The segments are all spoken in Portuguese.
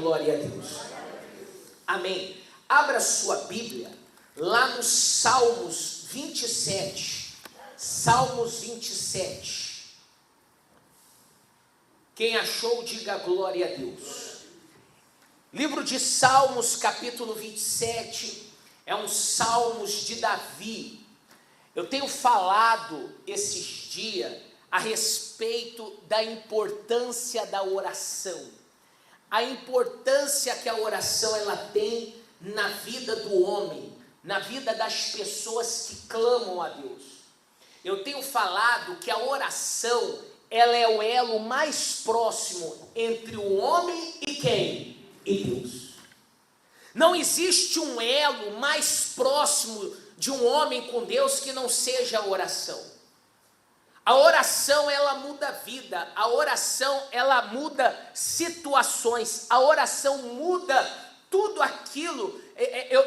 Glória a Deus. Amém. Abra sua Bíblia lá no Salmos 27. Salmos 27. Quem achou, diga glória a Deus. Livro de Salmos, capítulo 27, é um Salmos de Davi. Eu tenho falado esses dias a respeito da importância da oração. A importância que a oração ela tem na vida do homem, na vida das pessoas que clamam a Deus. Eu tenho falado que a oração ela é o elo mais próximo entre o homem e quem? E Deus. Não existe um elo mais próximo de um homem com Deus que não seja a oração. A oração, ela muda a vida, a oração, ela muda situações, a oração muda tudo aquilo,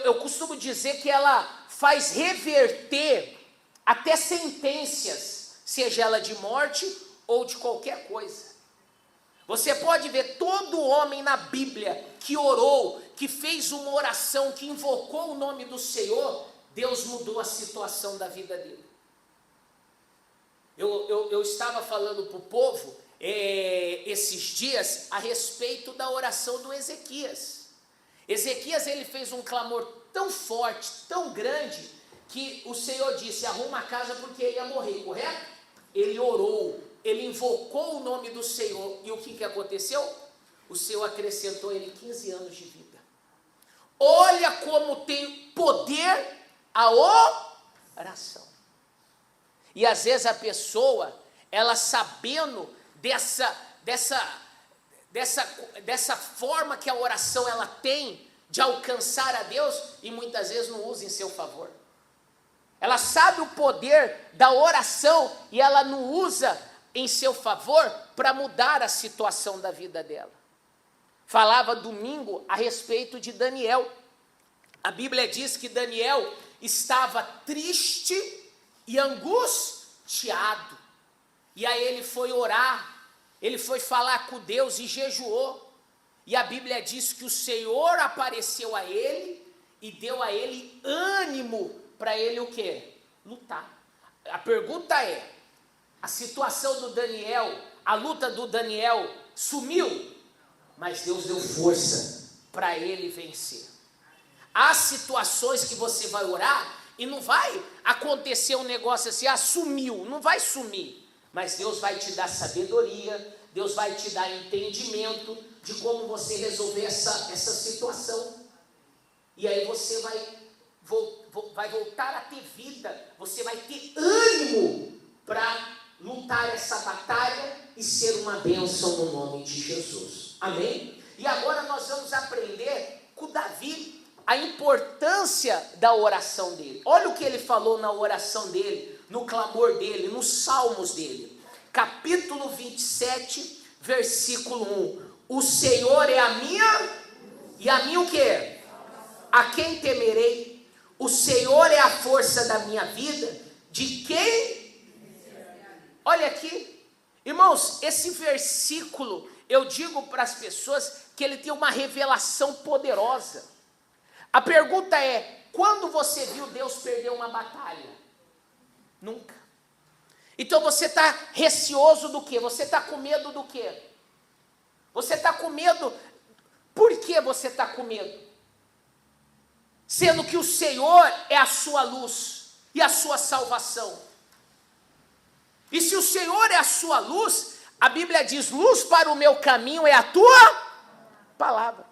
eu costumo dizer que ela faz reverter até sentenças, seja ela de morte ou de qualquer coisa. Você pode ver todo homem na Bíblia que orou, que fez uma oração, que invocou o nome do Senhor, Deus mudou a situação da vida dele. Eu estava falando para o povo esses dias a respeito da oração do Ezequias. Ezequias ele fez um clamor tão forte, tão grande, que o Senhor disse, arruma a casa porque ele ia morrer, correto? Ele orou, ele invocou o nome do Senhor, e o que aconteceu? O Senhor acrescentou ele 15 anos de vida. Olha como tem poder a oração. E às vezes a pessoa, ela sabendo dessa forma que a oração ela tem de alcançar a Deus, e muitas vezes não usa em seu favor. Ela sabe o poder da oração e ela não usa em seu favor para mudar a situação da vida dela. Falava domingo a respeito de Daniel. A Bíblia diz que Daniel estava triste e angustiado, e aí ele foi orar, ele foi falar com Deus e jejuou, e a Bíblia diz que o Senhor apareceu a ele, e deu a ele ânimo, para ele o quê? Lutar. A pergunta é, a situação do Daniel, a luta do Daniel sumiu, mas Deus deu força para ele vencer. Há situações que você vai orar, e não vai acontecer um negócio assim, sumiu, não vai sumir. Mas Deus vai te dar sabedoria, Deus vai te dar entendimento de como você resolver essa situação. E aí você vai voltar a ter vida, você vai ter ânimo para lutar essa batalha e ser uma bênção no nome de Jesus. Amém? E agora nós vamos aprender com Davi a importância da oração dele. Olha o que ele falou na oração dele, no clamor dele, nos salmos dele. Capítulo 27, versículo 1. O Senhor é a minha, e a mim o quê? A quem temerei? O Senhor é a força da minha vida, de quem? Olha aqui, irmãos, esse versículo, eu digo para as pessoas que ele tem uma revelação poderosa. A pergunta é, quando você viu Deus perder uma batalha? Nunca. Então você está receoso do quê? Você está com medo do quê? Você está com medo, por que você está com medo? Sendo que o Senhor é a sua luz e a sua salvação. E se o Senhor é a sua luz, a Bíblia diz, luz para o meu caminho é a tua palavra.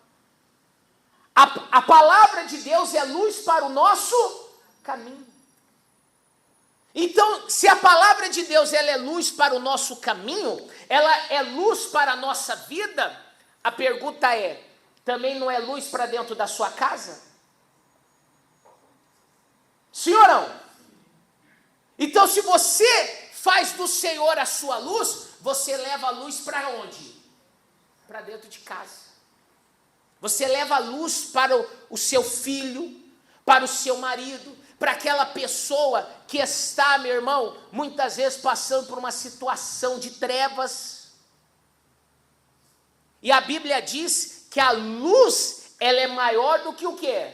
A palavra de Deus é luz para o nosso caminho. Então, se a palavra de Deus ela é luz para o nosso caminho, ela é luz para a nossa vida, a pergunta é, também não é luz para dentro da sua casa? Sim ou não? Então, se você faz do Senhor a sua luz, você leva a luz para onde? Para dentro de casa. Você leva a luz para o seu filho, para o seu marido, para aquela pessoa que está, meu irmão, muitas vezes passando por uma situação de trevas. E a Bíblia diz que a luz, ela é maior do que o quê?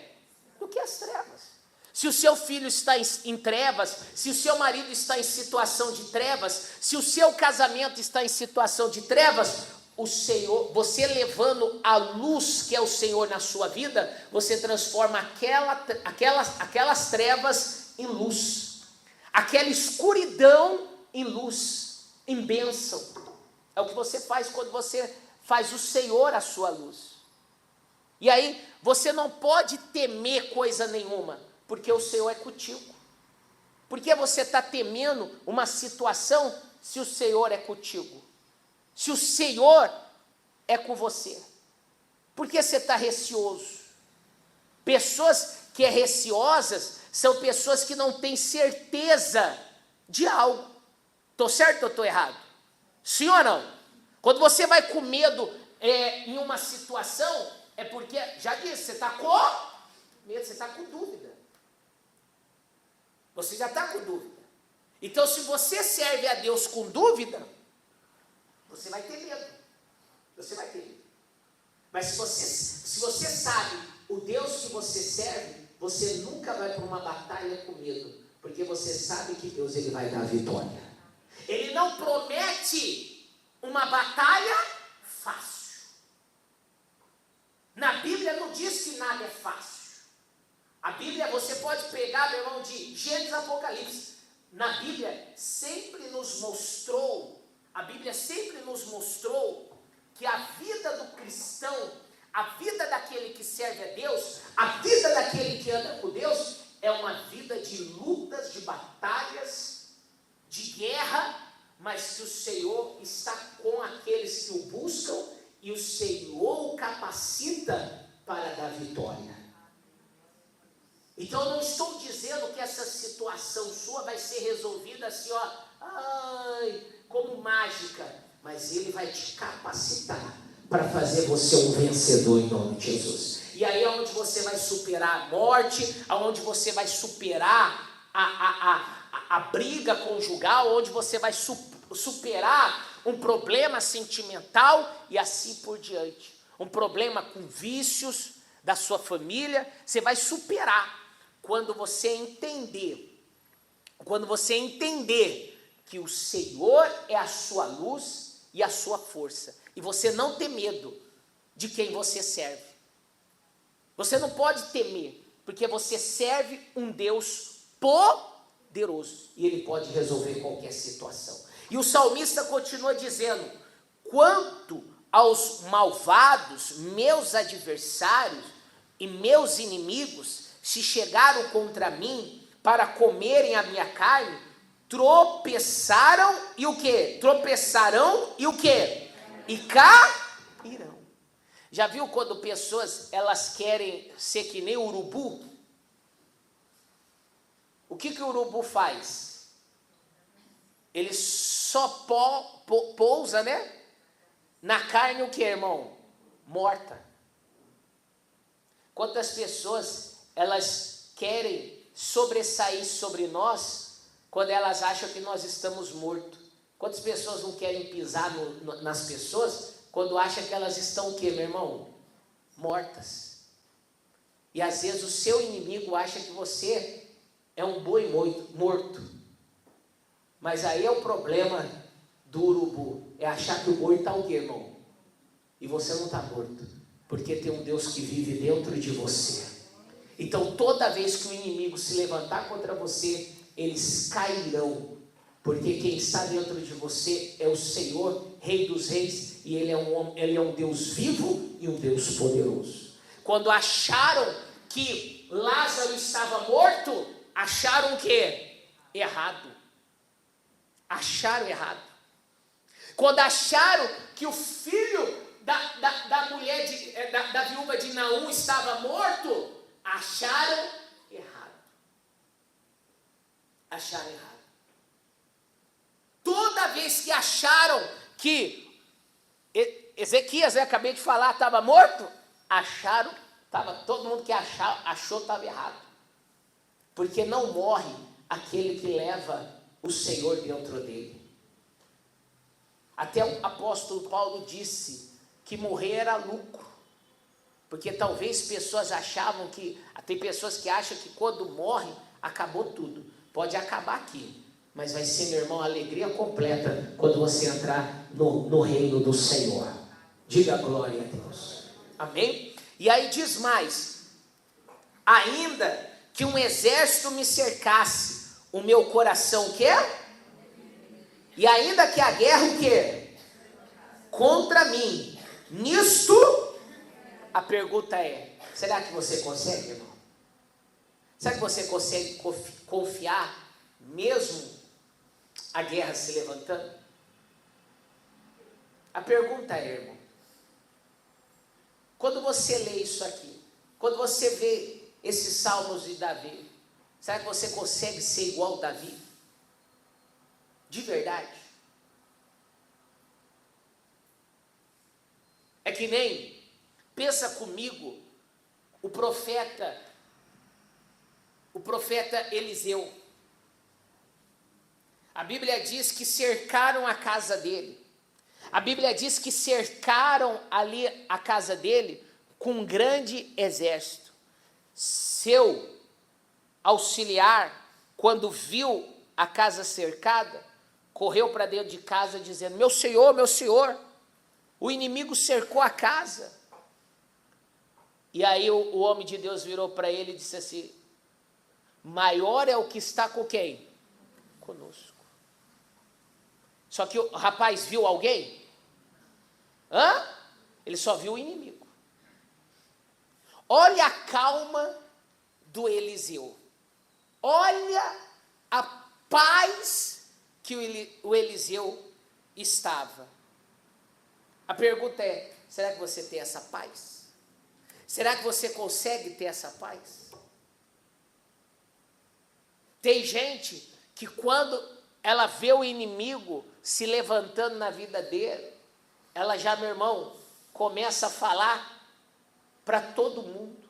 Do que as trevas. Se o seu filho está em trevas, se o seu marido está em situação de trevas, se o seu casamento está em situação de trevas, o Senhor, você levando a luz que é o Senhor na sua vida, você transforma aquelas trevas em luz, aquela escuridão em luz, em bênção. É o que você faz quando você faz o Senhor a sua luz. E aí, você não pode temer coisa nenhuma, porque o Senhor é contigo. Por que você está temendo uma situação se o Senhor é contigo? Se o Senhor é com você? Por que você está receoso? Pessoas que são receosas são pessoas que não têm certeza de algo. Estou certo ou estou errado? Sim ou não? Quando você vai com medo em uma situação, é porque, já disse, você está com medo, você está com dúvida. Você já está com dúvida. Então, se você serve a Deus com dúvida, você vai ter medo. Você vai ter medo. Mas se você sabe o Deus que você serve, você nunca vai para uma batalha com medo, porque você sabe que Deus ele vai dar a vitória. Ele não promete uma batalha fácil. Na Bíblia não diz que nada é fácil. A Bíblia, você pode pegar, meu irmão, de Gênesis a Apocalipse. Na Bíblia sempre nos mostrou, que a vida do cristão, a vida daquele que serve a Deus, a vida daquele que anda com Deus, é uma vida de lutas, de batalhas, de guerra, mas que o Senhor está com aqueles que o buscam e o Senhor o capacita para dar vitória. Então, eu não estou dizendo que essa situação sua vai ser resolvida assim, como mágica, mas Ele vai te capacitar para fazer você um vencedor em nome de Jesus. E aí é onde você vai superar a morte, aonde você vai superar a briga conjugal, onde você vai superar um problema sentimental e assim por diante. Um problema com vícios da sua família, você vai superar. Quando você entender que o Senhor é a sua luz e a sua força, e você não ter medo de quem você serve. Você não pode temer, porque você serve um Deus poderoso, e Ele pode resolver qualquer situação. E o salmista continua dizendo: quanto aos malvados, meus adversários e meus inimigos, se chegaram contra mim para comerem a minha carne, tropeçaram e o quê? Tropeçarão e o quê? E cairão. Já viu quando pessoas, elas querem ser que nem o urubu? O que o urubu faz? Ele só pousa, né? Na carne o que, irmão? Morta. Quantas pessoas elas querem sobressair sobre nós quando elas acham que nós estamos mortos? Quantas pessoas não querem pisar nas pessoas quando acham que elas estão o quê, meu irmão? Mortas. E às vezes o seu inimigo acha que você é um boi morto. Mas aí é o problema do urubu, é achar que o boi está o quê, irmão? E você não está morto, porque tem um Deus que vive dentro de você. Então, toda vez que o inimigo se levantar contra você, eles cairão, porque quem está dentro de você é o Senhor, Rei dos Reis, e Ele é um Deus vivo e um Deus poderoso. Quando acharam que Lázaro estava morto, acharam o quê? Errado. Acharam errado. Quando acharam que o filho da mulher, da viúva de Naum estava morto, acharam errado. Acharam errado. Toda vez que acharam que Ezequias, acabei de falar, estava morto, acharam, todo mundo que achou estava errado. Porque não morre aquele que leva o Senhor dentro dele. Até o apóstolo Paulo disse que morrer era lucro. Porque talvez pessoas achavam tem pessoas que acham que quando morre, acabou tudo. Pode acabar aqui, mas vai ser, meu irmão, alegria completa quando você entrar no reino do Senhor. Diga glória a Deus. Amém? E aí diz mais: ainda que um exército me cercasse, o meu coração quer? E ainda que a guerra o quê? Contra mim. Nisto, a pergunta é: será que você consegue, irmão? Será que você consegue confiar mesmo a guerra se levantando? A pergunta é, irmão, quando você lê isso aqui, quando você vê esses salmos de Davi, será que você consegue ser igual a Davi? De verdade? É que nem, pensa comigo, o profeta Eliseu. A Bíblia diz que cercaram a casa dele. A Bíblia diz que cercaram ali a casa dele com um grande exército. Seu auxiliar, quando viu a casa cercada, correu para dentro de casa dizendo: meu senhor, o inimigo cercou a casa. E aí o homem de Deus virou para ele e disse assim: maior é o que está com quem? Conosco. Só que o rapaz viu alguém? Ele só viu o inimigo. Olha a calma do Eliseu. Olha a paz que o Eliseu estava. A pergunta é: será que você tem essa paz? Será que você consegue ter essa paz? Tem gente que quando ela vê o inimigo se levantando na vida dele, ela já, meu irmão, começa a falar para todo mundo.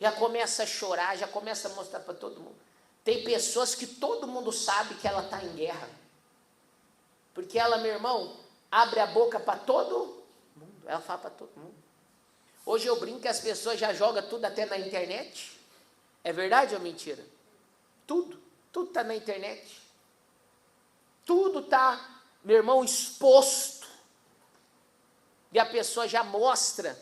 Já começa a chorar, já começa a mostrar para todo mundo. Tem pessoas que todo mundo sabe que ela está em guerra. Porque ela, meu irmão, abre a boca para todo mundo. Ela fala para todo mundo. Hoje eu brinco que as pessoas já jogam tudo até na internet. É verdade ou mentira? Tudo está na internet. Tudo está, meu irmão, exposto. E a pessoa já mostra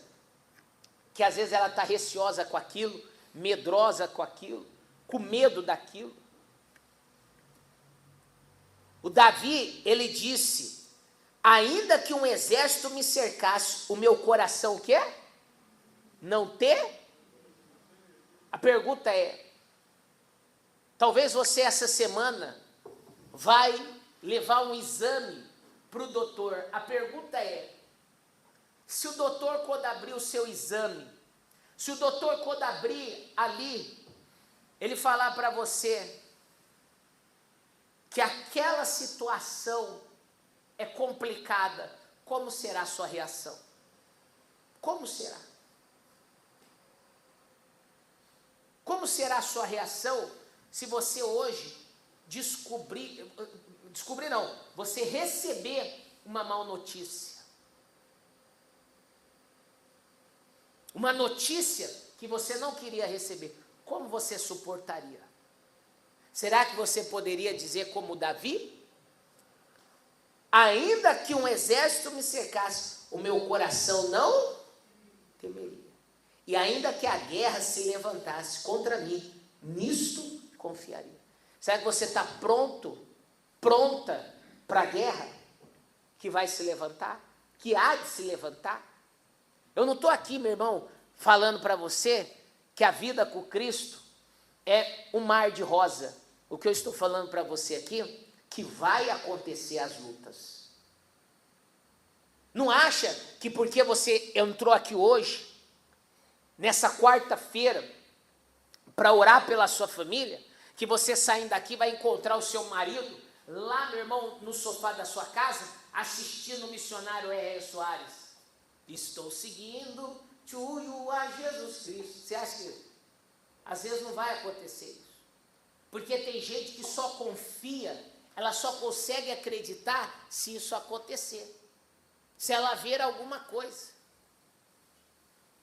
que às vezes ela está receosa com aquilo, medrosa com aquilo, com medo daquilo. O Davi, ele disse: ainda que um exército me cercasse, o meu coração o quê? Não ter? A pergunta é: talvez você essa semana vai levar um exame para o doutor. A pergunta é: se o doutor, quando abrir o seu exame, se o doutor, quando abrir ali, ele falar para você que aquela situação é complicada, como será a sua reação? Como será? Como será a sua reação se você hoje você receber uma má notícia? Uma notícia que você não queria receber. Como você suportaria? Será que você poderia dizer como Davi? Ainda que um exército me cercasse, o meu coração não temeria. E ainda que a guerra se levantasse contra mim, nisto confiaria. Será que você está pronta para a guerra que vai se levantar? Que há de se levantar? Eu não estou aqui, meu irmão, falando para você que a vida com Cristo é um mar de rosa. O que eu estou falando para você aqui, que vai acontecer as lutas. Não acha que porque você entrou aqui hoje, nessa quarta-feira, para orar pela sua família, que você saindo daqui vai encontrar o seu marido lá, meu irmão, no sofá da sua casa, assistindo o missionário R.R. Soares. Estou seguindo a Jesus Cristo. Você acha que às vezes não vai acontecer isso? Porque tem gente que só confia, ela só consegue acreditar se isso acontecer, se ela ver alguma coisa.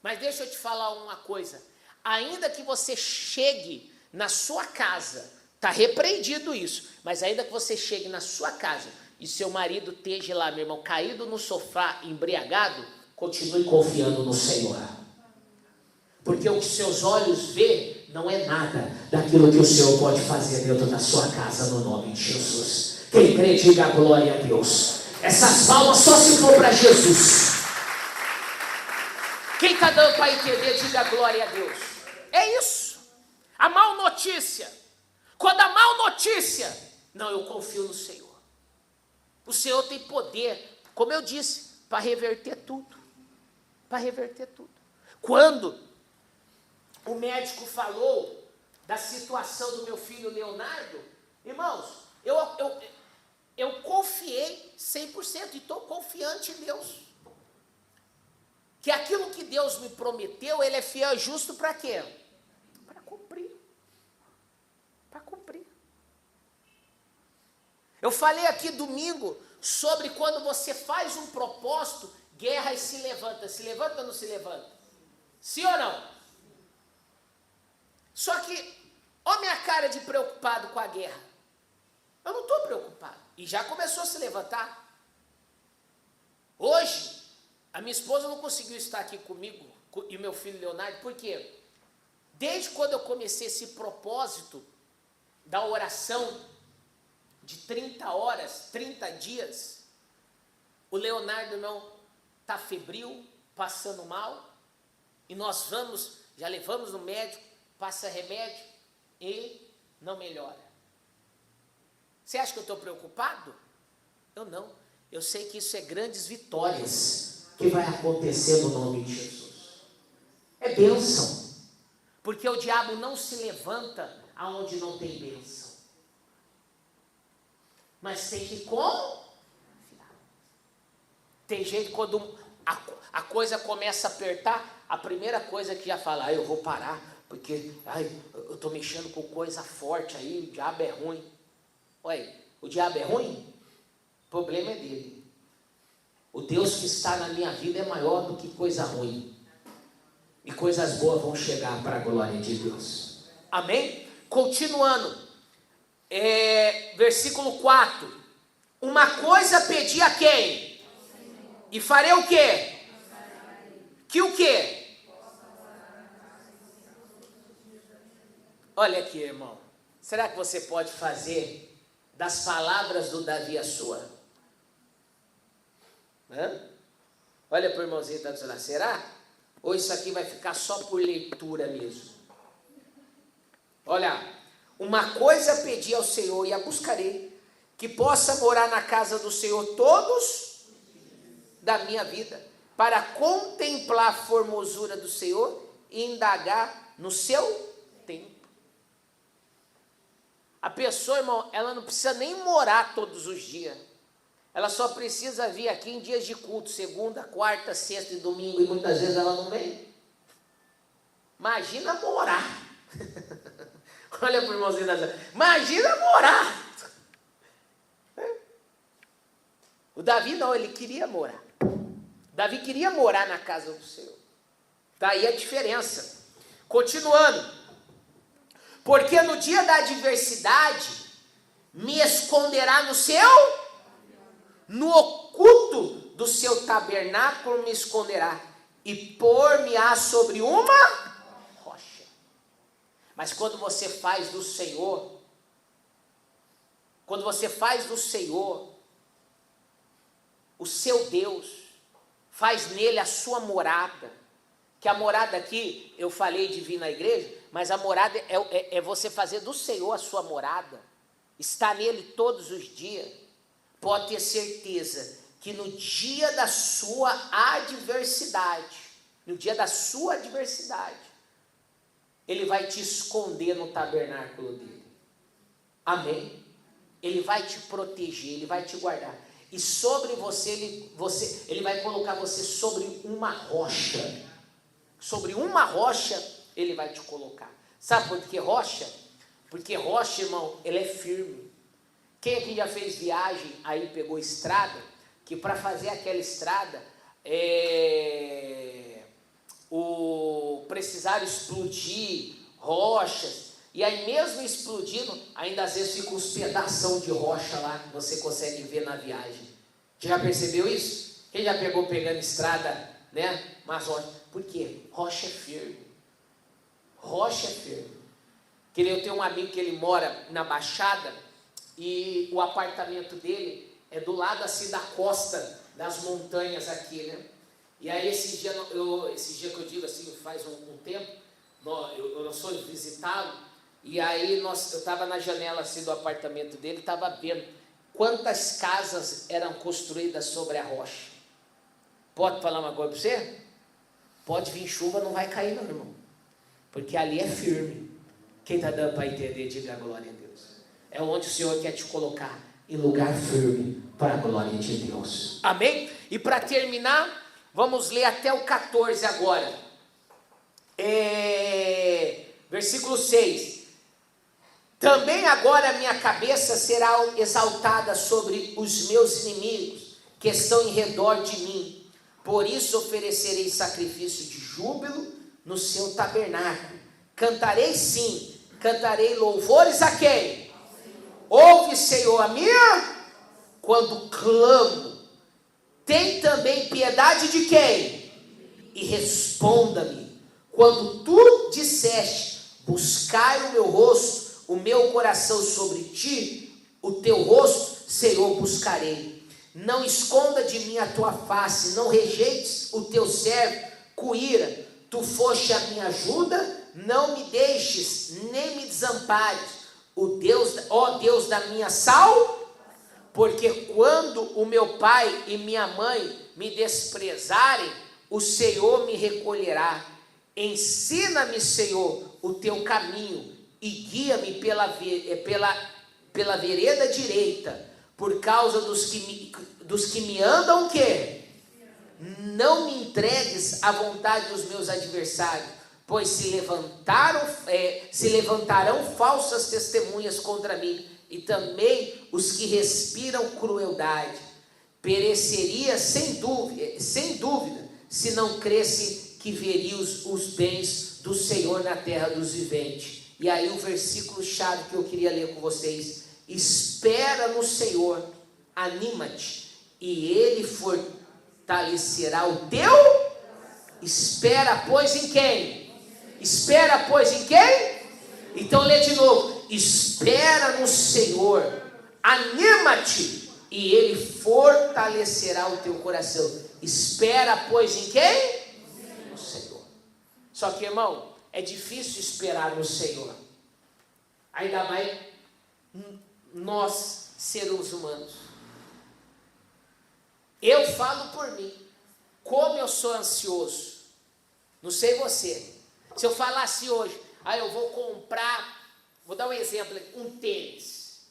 Mas deixa eu te falar uma coisa. Ainda que você chegue na sua casa, está repreendido isso, mas ainda que você chegue na sua casa e seu marido esteja lá, meu irmão, caído no sofá, embriagado, continue confiando no Senhor. Porque o que seus olhos vê não é nada daquilo que o Senhor pode fazer dentro da sua casa, no nome de Jesus. Quem crê, diga glória a Deus. Essas palmas só se for para Jesus. Quem está dando para entender, diga glória a Deus. É isso. A mal notícia. Quando a mal notícia, não, eu confio no Senhor. O Senhor tem poder, como eu disse, para reverter tudo. Para reverter tudo. Quando o médico falou da situação do meu filho Leonardo, irmãos, eu confiei 100% e estou confiante em Deus. Que aquilo que Deus me prometeu, Ele é fiel e justo para quê? Para cumprir. Para cumprir. Eu falei aqui domingo sobre quando você faz um propósito, guerra e se levanta. Se levanta ou não se levanta? Sim ou não? Só que, olha minha cara de preocupado com a guerra. Eu não estou preocupado. E já começou a se levantar. Hoje, a minha esposa não conseguiu estar aqui comigo e meu filho Leonardo. Por quê? Desde quando eu comecei esse propósito da oração de 30 horas, 30 dias, o Leonardo não está febril, passando mal, e nós já levamos no médico, passa remédio e não melhora. Você acha que eu estou preocupado? Eu não. Eu sei que isso é grandes vitórias que vai acontecer no nome de Jesus. É bênção. Porque o diabo não se levanta aonde não tem bênção. Mas tem que confiar. Tem gente quando a coisa começa a apertar, a primeira coisa que já fala, eu vou parar, porque eu estou mexendo com coisa forte aí, o diabo é ruim. Olha, o diabo é ruim? O problema é dele. O Deus que está na minha vida é maior do que coisa ruim. E coisas boas vão chegar para a glória de Deus. Amém? Continuando. Versículo 4. Uma coisa pedi a quem? E farei o quê? Que o quê? Olha aqui, irmão. Será que você pode fazer das palavras do Davi a sua? Olha para o irmãozinho que está dizendo, será? Ou isso aqui vai ficar só por leitura mesmo? Olha, uma coisa pedi ao Senhor e a buscarei, que possa morar na casa do Senhor todos da minha vida, para contemplar a formosura do Senhor e indagar no seu tempo. A pessoa, irmão, ela não precisa nem morar todos os dias. Ela só precisa vir aqui em dias de culto, segunda, quarta, sexta e domingo, e muitas vezes ela não vem. Imagina morar. Olha para o irmãozinho, imagina morar. O Davi não, ele queria morar. Davi queria morar na casa do Senhor. Daí a diferença. Continuando. Porque no dia da adversidade, me esconderá no oculto do seu tabernáculo me esconderá, e pôr-me-á sobre uma rocha. Mas quando você faz do Senhor, o seu Deus, faz nele a sua morada, que a morada aqui, eu falei de vir na igreja, mas a morada é você fazer do Senhor a sua morada, estar nele todos os dias. Pode ter certeza que no dia da sua adversidade, Ele vai te esconder no tabernáculo dele. Amém? Ele vai te proteger, Ele vai te guardar. E sobre você, Ele vai colocar você sobre uma rocha. Sobre uma rocha, Ele vai te colocar. Sabe por que rocha? Porque rocha, irmão, ela é firme. Quem aqui já fez viagem, aí pegou estrada, que para fazer aquela estrada, precisaram explodir rochas, e aí mesmo explodindo, ainda às vezes fica uns pedação de rocha lá que você consegue ver na viagem. Você já percebeu isso? Quem já pegando estrada, né? Mas rocha, por quê? Rocha é firme. Rocha é firme. Eu tenho um amigo que ele mora na Baixada, e o apartamento dele é do lado assim da costa das montanhas aqui, né? E aí esse dia que eu digo assim, faz um tempo, eu não sou visitá-lo, e aí eu estava na janela assim do apartamento dele, estava vendo quantas casas eram construídas sobre a rocha. Pode falar uma coisa para você? Pode vir chuva, não vai cair não, irmão, porque ali é firme. Quem está dando para entender, diga a glória a Deus. É onde o Senhor quer te colocar, em lugar firme, para a glória de Deus. Amém? E para terminar, vamos ler até o 14 agora. Versículo 6. Também agora a minha cabeça será exaltada sobre os meus inimigos, que estão em redor de mim. Por isso oferecerei sacrifício de júbilo no seu tabernáculo. Cantarei sim, cantarei louvores a quem? Ouve, Senhor, a minha, quando clamo. Tem também piedade de quem? E responda-me. Quando tu disseste, buscai o meu rosto, o meu coração sobre ti, o teu rosto, Senhor, buscarei. Não esconda de mim a tua face, não rejeites o teu servo com ira. Tu foste a minha ajuda, não me deixes, nem me desampares. Ó Deus da minha sal, porque quando o meu pai e minha mãe me desprezarem, o Senhor me recolherá. Ensina-me, Senhor, o teu caminho e guia-me pela vereda direita, por causa dos que me andam, que não me entregues à vontade dos meus adversários, pois se levantarão falsas testemunhas contra mim, e também os que respiram crueldade. Pereceria sem dúvida, se não cresce que veria os bens do Senhor na terra dos viventes. E aí o versículo chave que eu queria ler com vocês: espera no Senhor, anima-te, e Ele fortalecerá o teu. Espera, pois, em quem? Espera, pois, em quem? Então lê de novo: espera no Senhor, anima-te, e Ele fortalecerá o teu coração. Espera, pois, em quem? No Senhor. Só que, irmão, é difícil esperar no Senhor, ainda mais nós, seres humanos. Eu falo por mim, como eu sou ansioso. Não sei você. Se eu falasse hoje, eu vou comprar, vou dar um exemplo, um tênis.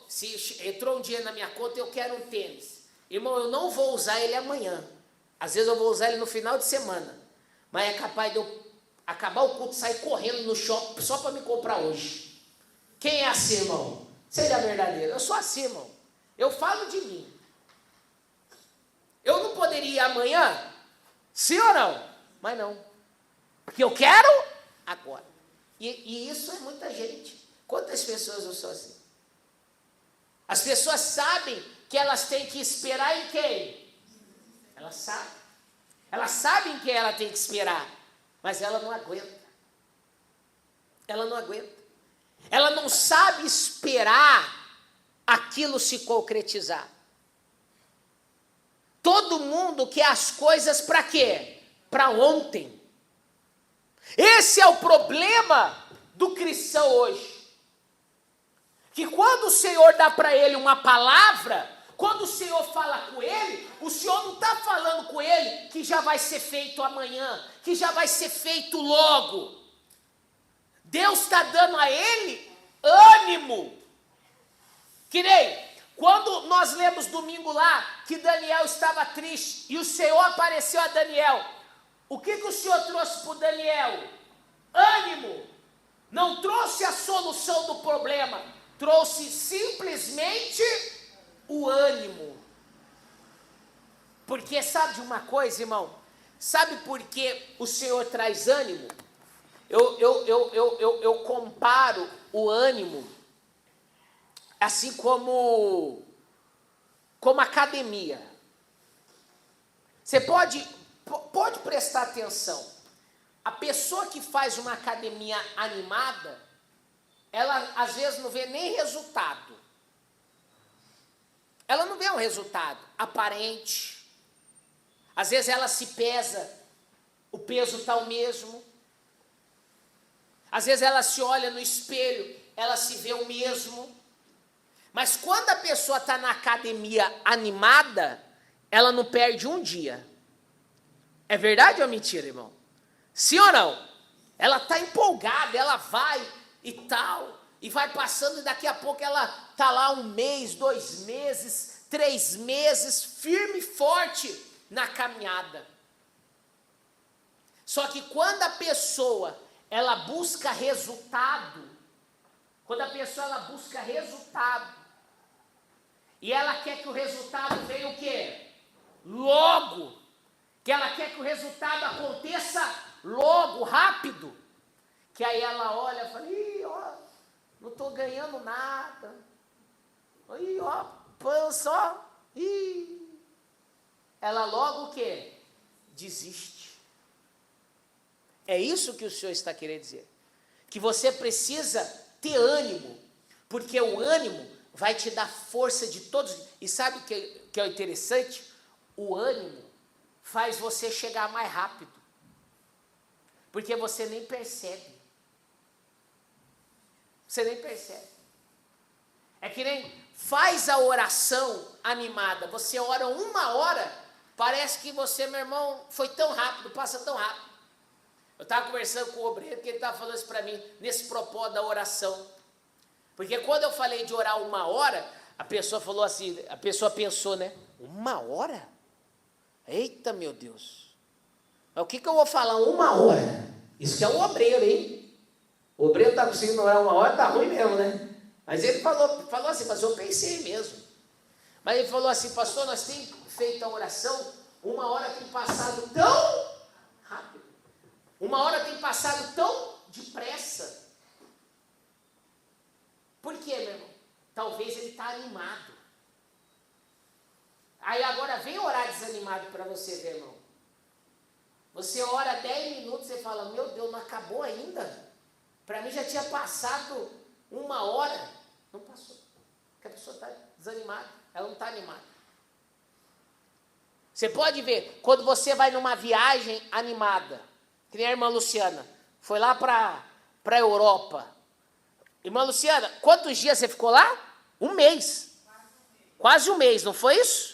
Se entrou um dia na minha conta, eu quero um tênis. Irmão, eu não vou usar ele amanhã. Às vezes eu vou usar ele no final de semana. Mas é capaz de eu acabar o culto e sair correndo no shopping só para me comprar hoje. Quem é assim, irmão? Seja verdadeiro. Eu sou assim, irmão. Eu falo de mim. Eu não poderia ir amanhã? Sim ou não? Mas não. Porque eu quero agora. E isso é muita gente. Quantas pessoas eu sou assim? As pessoas sabem que elas têm que esperar em quem? Elas sabem. Elas sabem que ela tem que esperar. Mas ela não aguenta. Ela não aguenta. Ela não sabe esperar aquilo se concretizar. Todo mundo quer as coisas para quê? Para ontem. Esse é o problema do cristão hoje. Que quando o Senhor dá para ele uma palavra, quando o Senhor fala com ele, o Senhor não está falando com ele que já vai ser feito amanhã, que já vai ser feito logo. Deus está dando a ele ânimo. Que nem quando nós lemos domingo lá, que Daniel estava triste, e o Senhor apareceu a Daniel. O que o Senhor trouxe para o Daniel? Ânimo. Não trouxe a solução do problema, trouxe simplesmente o ânimo. Porque sabe de uma coisa, irmão? Sabe por que o Senhor traz ânimo? Eu comparo o ânimo assim como academia. Você pode prestar atenção. A pessoa que faz uma academia animada, ela às vezes não vê nem resultado. Ela não vê um resultado aparente. Às vezes ela se pesa, o peso está o mesmo. Às vezes ela se olha no espelho, ela se vê o mesmo. Mas quando a pessoa está na academia animada, ela não perde um dia. É verdade ou mentira, irmão? Sim ou não? Ela está empolgada, ela vai e tal, e vai passando, e daqui a pouco ela está lá 1 mês, 2 meses, 3 meses, firme e forte na caminhada. Só que quando a pessoa, ela busca resultado, e ela quer que o resultado venha o quê? Logo. Que ela quer que o resultado aconteça logo, rápido. Que aí ela olha e fala, ih, ó, não estou ganhando nada. Ih, ó, pança, ó. Ih. Ela logo o quê? Desiste. É isso que o Senhor está querendo dizer. Que você precisa ter ânimo, porque o ânimo vai te dar força de todos. E sabe o que é interessante? O ânimo faz você chegar mais rápido, porque você nem percebe. Você nem percebe. É que nem faz a oração animada. Você ora 1 hora, parece que você, meu irmão, foi tão rápido, passa tão rápido. Eu estava conversando com o obreiro, que ele estava falando isso para mim, nesse propósito da oração. Porque quando eu falei de orar 1 hora, a pessoa falou assim, a pessoa pensou, né? 1 hora? Eita, meu Deus. Mas o que eu vou falar 1 hora? Isso que é um obreiro, hein? O obreiro está conseguindo orar 1 hora, tá ruim mesmo, né? Mas ele falou assim, mas eu pensei mesmo. Mas ele falou assim, pastor, nós temos feito a oração, 1 hora tem passado tão rápido. 1 hora tem passado tão depressa. Por quê, meu irmão? Talvez ele está animado. Aí agora vem orar desanimado para você ver, irmão. Você ora 10 minutos e fala, meu Deus, não acabou ainda? Para mim já tinha passado 1 hora. Não passou. Porque a pessoa está desanimada. Ela não está animada. Você pode ver, quando você vai numa viagem animada, que nem a irmã Luciana, foi lá para a Europa. Irmã Luciana, quantos dias você ficou lá? 1 mês. Quase 1 mês, não foi isso?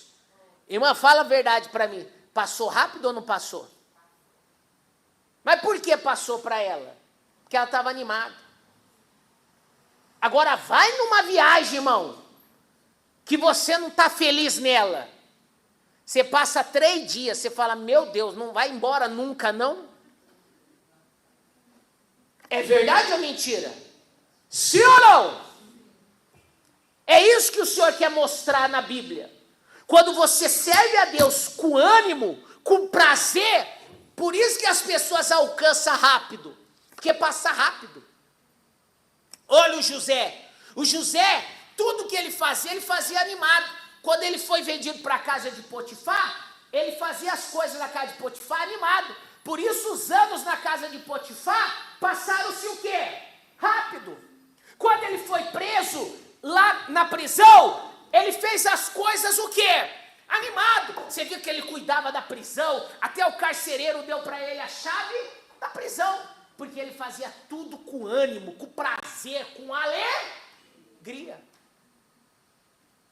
Irmã, fala a verdade para mim. Passou rápido ou não passou? Mas por que passou para ela? Porque ela estava animada. Agora vai numa viagem, irmão, que você não está feliz nela. Você passa 3 dias, você fala, meu Deus, não vai embora nunca, não? É verdade ou mentira? Sim ou não? É isso que o Senhor quer mostrar na Bíblia. Quando você serve a Deus com ânimo, com prazer, por isso que as pessoas alcançam rápido, porque passa rápido. Olha o José. O José, tudo que ele fazia animado. Quando ele foi vendido para a casa de Potifar, ele fazia as coisas na casa de Potifar animado. Por isso os anos na casa de Potifar passaram-se o quê? Rápido. Quando ele foi preso lá na prisão, ele fez as coisas o quê? Animado. Você viu que ele cuidava da prisão, até o carcereiro deu para ele a chave da prisão, porque ele fazia tudo com ânimo, com prazer, com alegria.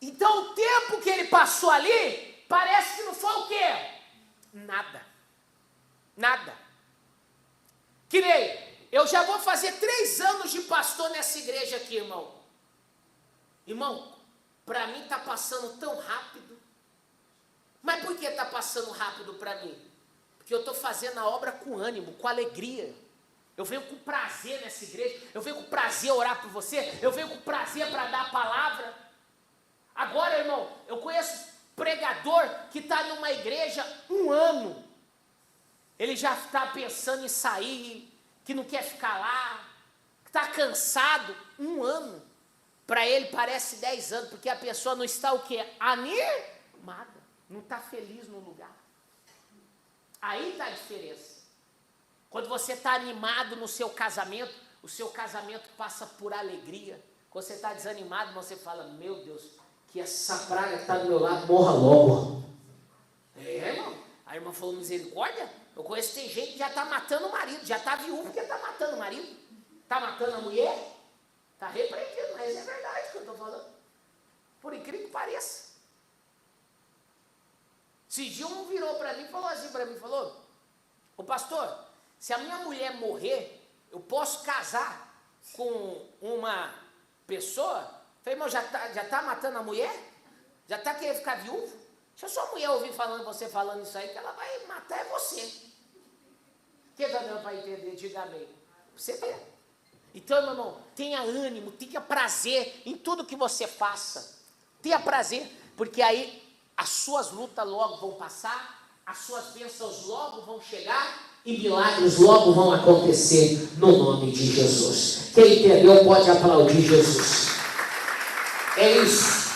Então o tempo que ele passou ali, parece que não foi o quê? Nada. Nada. Que nem, eu já vou fazer 3 anos de pastor nessa igreja aqui, irmão. Irmão, para mim está passando tão rápido. Mas por que está passando rápido para mim? Porque eu estou fazendo a obra com ânimo, com alegria. Eu venho com prazer nessa igreja, eu venho com prazer orar por você, eu venho com prazer para dar a palavra. Agora, irmão, eu conheço pregador que está numa igreja 1 ano, ele já está pensando em sair, que não quer ficar lá, que está cansado. 1 ano, para ele parece 10 anos, porque a pessoa não está o quê? Animada, não está feliz no lugar. Aí está a diferença. Quando você está animado no seu casamento, o seu casamento passa por alegria. Quando você está desanimado, você fala, meu Deus, que essa praga que está do meu lado morra logo. Irmão, a irmã falou, misericórdia, eu conheço, tem gente que já está matando o marido, já está viúvo porque está matando o marido, está matando a mulher, está repreendido, mas é verdade o que eu estou falando, por incrível que pareça. Esse dia um virou para mim e falou assim para mim, falou, ô pastor, se a minha mulher morrer, eu posso casar com uma pessoa? Eu falei, irmão, já tá matando a mulher? Já está querendo ficar viúvo? Se a sua mulher ouvir você falando isso aí, que ela vai matar é você. Quem está dando para entender? Diga amém. Você vê. Então, meu irmão, tenha ânimo, tenha prazer em tudo que você faça. Tenha prazer, porque aí as suas lutas logo vão passar, as suas bênçãos logo vão chegar e milagres logo vão acontecer no nome de Jesus. Quem entendeu pode aplaudir Jesus. É isso.